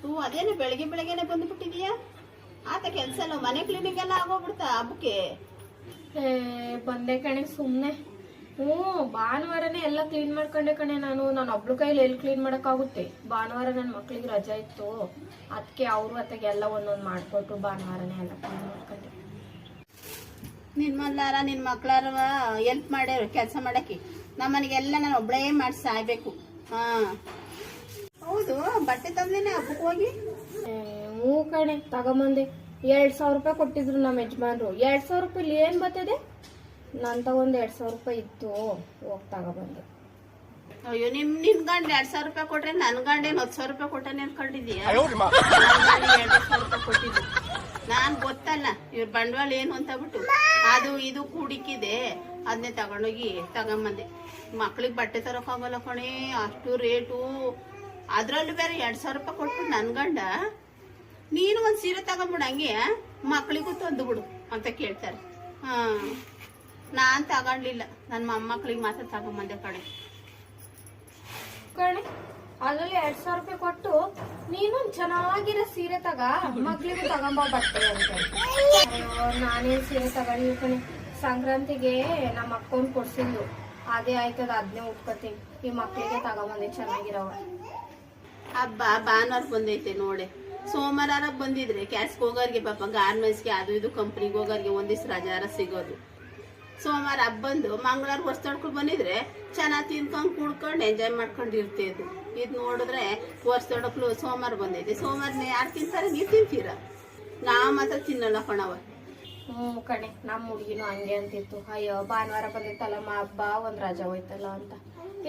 ಹ್ಞೂ ಅದೇನು ಬೆಳಗ್ಗೆ ಬೆಳಗ್ಗೆನೆ ಬಂದುಬಿಟ್ಟಿದೀಯಾ? ಆತ ಕೆಲಸ ಎಲ್ಲ ಮನೆ ಕ್ಲೀನಿಂಗ್ ಎಲ್ಲ ಆಗೋಗ್ಬಿಡ್ತಾ ಹಬ್ಬಕ್ಕೆ? ಬಂದೆ ಕಣೆ ಸುಮ್ನೆ. ಹ್ಞೂ ಭಾನುವಾರನೇ ಎಲ್ಲ ಕ್ಲೀನ್ ಮಾಡ್ಕೊಂಡೆ ಕಣೆ. ನಾನು ಒಬ್ಳು ಕೈಲಿ ಎಲ್ಲಿ ಕ್ಲೀನ್ ಮಾಡಕ್ಕಾಗುತ್ತೆ? ಭಾನುವಾರ ನನ್ನ ಮಕ್ಳಿಗೆ ರಜಾ ಇತ್ತು, ಅದಕ್ಕೆ ಅವರು ಅತ್ತಗೆ ಎಲ್ಲ ಒಂದೊಂದು ಮಾಡ್ಕೊಟ್ರು. ಭಾನುವಾರನೇ ಎಲ್ಲ ಕ್ಲೀನ್ ಮಾಡ್ಕೊಂಡೆ. ನಿನ್ನ ಮಕ್ಳಾರ ಎಲ್ಪ್ ಮಾಡ್ಯಾರ ಕೆಲಸ ಮಾಡಕ್ಕೆ. ನಮ್ಮನೆಗೆಲ್ಲ ನಾನು ಒಬ್ಬಳೇ ಮಾಡಿ ಸಾಯ್ಬೇಕು. ಹಾ ಹೌದು, ಬಟ್ಟೆ ತಂದೇನೆ ಹಬ್ಬಕ್ಕೆ ಹೋಗಿ? ಹ್ಞೂ ಕಣೆ ತಗೊಂಬಂದೆ. 2,000 ರೂಪಾಯಿ ಕೊಟ್ಟಿದ್ರು ನಮ್ಮ ಯಜಮಾನ್ರು. 2,000 ರೂಪಾಯಿ ಏನ್ ಬರ್ತದೆ? ನಾನು ತಗೊಂಡ್ 2,000 ರೂಪಾಯಿ ಇತ್ತು, ಹೋಗಿ ತಗೊಬಂದೆ. ಅಯ್ಯೋ ನಿನ್ ಗಂಡ 2,000 ರೂಪಾಯಿ ಕೊಟ್ರೆ ನನ್ ಗಂಡ ಏನ್ 10,000 ರೂಪಾಯಿ ಕೊಟ್ಟಾನೆ ಅನ್ಕೊಂಡಿದೀಯ? 2,000 ರೂಪಾಯಿ ಕೊಟ್ಟಿದ್ದು ನಾನ್ ಗೊತ್ತಲ್ಲ ಇವ್ರ ಬಂಡವಾಳ ಏನು ಅಂತ ಬಿಟ್ಟು ಅದು ಇದು ಕೂಡಿಕ್ಕಿದೆ, ಅದನ್ನೇ ತಗೊಂಬಂದೆ. ಮಕ್ಳಿಗೆ ಬಟ್ಟೆ ತರಕಾಗಲ್ಲ ಕಣೆ, ಅಷ್ಟು ರೇಟು. ಅದ್ರಲ್ಲೂ ಬೇರೆ 2,000 ರೂಪಾಯಿ ಕೊಟ್ಬಿಟ್ಟು ನನ್ ಗಂಡ ನೀನು ಒಂದ್ ಸೀರೆ ತಗೊಂಬಿಡು, ಹಂಗೆ ಮಕ್ಳಿಗೂ ತಂದು ಬಿಡು ಅಂತ ಕೇಳ್ತಾರೆ. ನಾನ್ ತಗೊಂಡ್ಲಿಲ್ಲ, ನನ್ನ ಮೊಮ್ಮಕ್ಳಿಗೆ ಮಾತ್ರ ತಗೊಂಬಂದೆ ಕಣೆ. ಅದ್ರಲ್ಲಿ 2,000 ರೂಪಾಯಿ ಕೊಟ್ಟು ನೀನು ಚೆನ್ನಾಗಿರೋ ಸೀರೆ ಮಕ್ಳಿಗೂ ತಗೊಂಬ ಬಟ್ಟೆ ಅಂತ. ನಾನೇನ್ ಸೀರೆ ತಗೊಂಡಿ ಕಣೆ. ಸಂಕ್ರಾಂತಿಗೆ ನಮ್ಮ ಅಕ್ಕನ್ ಕೊಡ್ಸಿದ್ಲು, ಅದೇ ಆಯ್ತದ, ಅದನ್ನೇ ಉಟ್ಕೋತೀನಿ. ಈ ಮಕ್ಳಿಗೆ ತಗೊಂಬಂದೆ ಚೆನ್ನಾಗಿರವ. ಹಬ್ಬ ಭಾನುವಾರ ಬಂದೈತೆ ನೋಡೆ. ಸೋಮವಾರ ಬಂದಿದ್ರೆ ಕ್ಯಾಸ್ಗೆ ಹೋಗೋರ್ಗೆ, ಪಾಪ ಗಾರ್ಮೆಂಟ್ಸ್ಗೆ ಅದು ಇದು ಕಂಪ್ನಿಗೆ ಹೋಗೋರ್ಗೆ ಒಂದಿವ್ಸ ರಜಾರ ಸಿಗೋದು. ಸೋಮವಾರ ಹಬ್ಬ ಬಂದು ಮಂಗಳವಾರ ವರ್ಷ ತೊಡ್ಕೊಂಡು ಬಂದಿದ್ರೆ ಚೆನ್ನಾಗಿ ತಿನ್ಕೊಂಡು ಕುಡ್ಕೊಂಡು ಎಂಜಾಯ್ ಮಾಡ್ಕೊಂಡು ಇರ್ತಿದ್ದು. ಇದು ನೋಡಿದ್ರೆ ವರ್ಷ ತೊಡಕ್ಲು ಸೋಮವಾರ ಬಂದೈತೆ. ಸೋಮವಾರನ ಯಾರು ತಿಂತಾರೆ? ನೀವು ತಿಂತೀರ? ನಾವು ಮಾತ್ರ ತಿನ್ನಲ್ಲ ಕಣವ. ಹ್ಞೂ ಕಣೆ, ನಮ್ಮ ಹುಡುಗಿನೂ ಹಂಗೆ ಅಂತಿತ್ತು. ಅಯ್ಯೋ ಭಾನುವಾರ ಬಂದಿತ್ತಲ್ಲಮ್ಮ ಹಬ್ಬ, ಒಂದ್ ರಜಾ ಹೋಯ್ತಲ್ಲ ಅಂತ.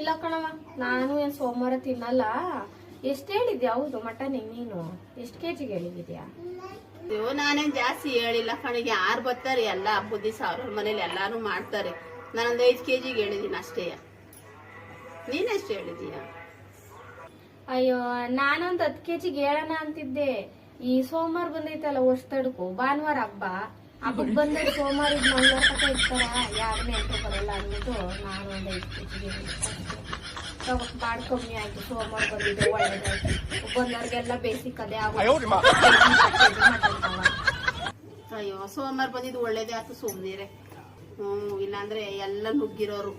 ಇಲ್ಲ ಕಣವ, ನಾನು ಏನ್ ಸೋಮವಾರ ತಿನ್ನಲ್ಲ. ಎಷ್ಟು ಹೇಳಿದ್ಯಾ? ಹೌದು ಮಟನ್ ನೀನು ಎಷ್ಟು ಕೆಜಿಗೆ ಹೇಳಿದ್ಯಾ? ಅಯ್ಯೋ ನಾನೇನ್ ಜಾಸ್ತಿ ಹೇಳಿಲ್ಲ ಕಣಿಗೆ. ಯಾರು ಬರ್ತಾರೆ ಎಲ್ಲ ಹಬ್ಬದ ದಿವಸ ಅವ್ರವ್ರ ಮನೇಲಿ ಎಲ್ಲಾರು ಮಾಡ್ತಾರೆ. ನಾನೊಂದು 5 ಕೆಜಿಗೆ ಹೇಳಿದೀನಿ ಅಷ್ಟೇ. ನೀನೆಷ್ಟು ಹೇಳಿದೀಯ? ಅಯ್ಯೋ ನಾನೊಂದ್ 10 ಕೆಜಿಗೆ ಹೇಳೋಣ ಅಂತಿದ್ದೆ. ಈ ಸೋಮವಾರ ಬಂದೈತಲ್ಲ ವರ್ಷ ತಡಕು, ಭಾನುವಾರ ಹಬ್ಬಕ್ಕೆ ಬಂದ್ರೆ ಸೋಮವಾರ ಮಂಗಳವಾರ ತಕ ಇರ್ತಾರ, ಯಾರು ನೆಂಟರು ಬರಲ್ಲ ಅಂದ್ಬಿಟ್ಟು ನಾನು ಒಂದು 5 ಕೆಜಿಗೆ ಬಾಳ್ ಕಮ್ಮಿ ಆಯ್ತು. ಸೋಮವಾರ ಬಂದಿದ್ದೆ ಒಳ್ಳೇದಾಯ್ತು. ಬಂದವ್ರಿಗೆಲ್ಲ ಬೇಸಿಕ್ ಅದೇ ಆಗೋದು. ಅಯ್ಯೋ ಸೋಮವಾರ ಬಂದಿದ್ದು ಒಳ್ಳೇದೇ ಆಯ್ತು, ಸುಮ್ನಿರೆ. ಇಲ್ಲಾಂದ್ರೆ ಎಲ್ಲ ನುಗ್ಗಿರೋರು.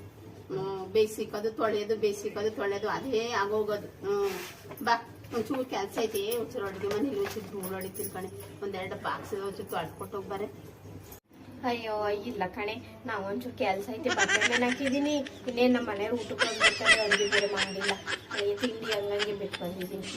ಬೇಯಿಸಿಕೋದು ತೊಳೆಯೋದು, ಬೇಯಿಸಿಕೋದು ತೊಳೆಯೋದು, ಅದೇ ಆಗೋಗೋದು. ಬಾ, ಒಂಚೂರು ಕೆಲಸ ಐತಿ. ಒಂಚೂರು ಅಡುಗೆ ಮನೇಲಿ ಒಂಚೂರು ಧೂಳು ಹೊಡಿತೀನಿ ಕಣೆ. 1-2 ಬಾಕ್ಸ್ ಒಂಚೂರು ತೊಳ್ಕೊಟ್ಟು ಹೋಗ್ಬಾರೆ. ಅಯ್ಯೋ ಇಲ್ಲ ಕಣೆ, ನಾವ್ ಒಂಚೂರು ಕೆಲ್ಸ ಐತೆ, ಬಟ್ಟೆ ಹಾಕಿದೀನಿ. ಇನ್ನೇನ್ ನಮ್ಮ ಮನೆಯವ್ರು ಊಟಕ್ಕೆ ಬಂದ್ಬಿಡ್ತಾರೆ, ಅಡುಗೆ ಬೇರೆ ಮಾಡಿಲ್ಲ. ತಿಂಡಿ ಹಂಗಂಗೆ ಬಿಟ್ಟು ಬಂದಿದ್ದೀನಿ.